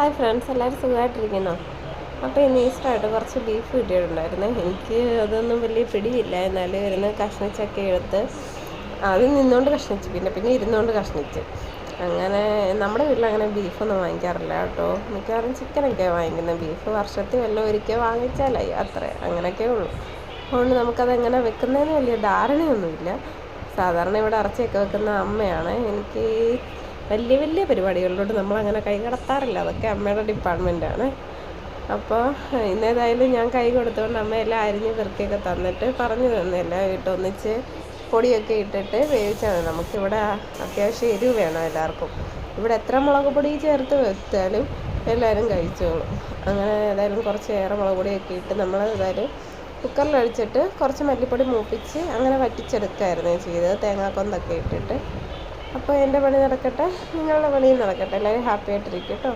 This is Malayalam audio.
ഹായ് ഫ്രണ്ട്സ്, എല്ലാവരും സുഖമായിട്ടിരിക്കുന്നോ? അപ്പോൾ ഇന്ന് ഈസ്റ്ററായിട്ട് കുറച്ച് ബീഫ് കിട്ടിയിട്ടുണ്ടായിരുന്നു. എനിക്ക് അതൊന്നും വലിയ പിടിയില്ല. എന്നാലും ഇരുന്ന് കഷ്ണിച്ചൊക്കെ എടുത്ത് ആദ്യം നിന്നുകൊണ്ട് കഷ്ണിച്ച്, പിന്നെ ഇരുന്നുകൊണ്ട് കഷ്ണിച്ച്. അങ്ങനെ നമ്മുടെ വീട്ടിലങ്ങനെ ബീഫൊന്നും വാങ്ങിക്കാറില്ല കേട്ടോ. മിക്കവാറും ചിക്കനൊക്കെയാണ് വാങ്ങിക്കുന്നത്. ബീഫ് വർഷത്തിൽ വല്ലതും ഒരിക്കൽ വാങ്ങിച്ചാലായി, അത്ര അങ്ങനെയൊക്കെ ഉള്ളൂ. അതുകൊണ്ട് നമുക്കതെങ്ങനെ വെക്കുന്നതിന് വലിയ ധാരണയൊന്നുമില്ല. സാധാരണ ഇവിടെ ഇറച്ചിയൊക്കെ വെക്കുന്ന അമ്മയാണ്. എനിക്ക് വലിയ വലിയ പരിപാടികളിലോട്ട് നമ്മളങ്ങനെ കൈ കടത്താറില്ല. അതൊക്കെ അമ്മയുടെ ഡിപ്പാർട്ട്മെൻറ്റാണ്. അപ്പോൾ ഇന്നേതായാലും ഞാൻ കൈ കൊടുത്തുകൊണ്ട് അമ്മയെല്ലാം അരിഞ്ഞ് പെറുക്കിയൊക്കെ തന്നിട്ട് പറഞ്ഞു തന്നെല്ലാം ഒന്നിച്ച് പൊടിയൊക്കെ ഇട്ടിട്ട് വേവിച്ചാൽ മതി. നമുക്കിവിടെ അത്യാവശ്യം എരിവ് വേണം എല്ലാവർക്കും. ഇവിടെ എത്ര മുളക് പൊടി ചേർത്ത് വെച്ചാലും എല്ലാവരും കഴിച്ചോളും. അങ്ങനെ ഏതായാലും കുറച്ച് ഏറെ മുളക് പൊടിയൊക്കെ ഇട്ട് നമ്മൾ ഏതായാലും കുക്കറിലൊഴിച്ചിട്ട് കുറച്ച് മല്ലിപ്പൊടി മൂപ്പിച്ച് അങ്ങനെ വറ്റിച്ചെടുക്കുകയായിരുന്നു ചെയ്തത്, തേങ്ങാക്കൊന്തൊക്കെ ഇട്ടിട്ട്. അപ്പോൾ എൻ്റെ പണി നടക്കട്ടെ, നിങ്ങളുടെ പണിയും നടക്കട്ടെ. എല്ലാവരും ഹാപ്പി ആയിട്ടിരിക്കും കേട്ടോ.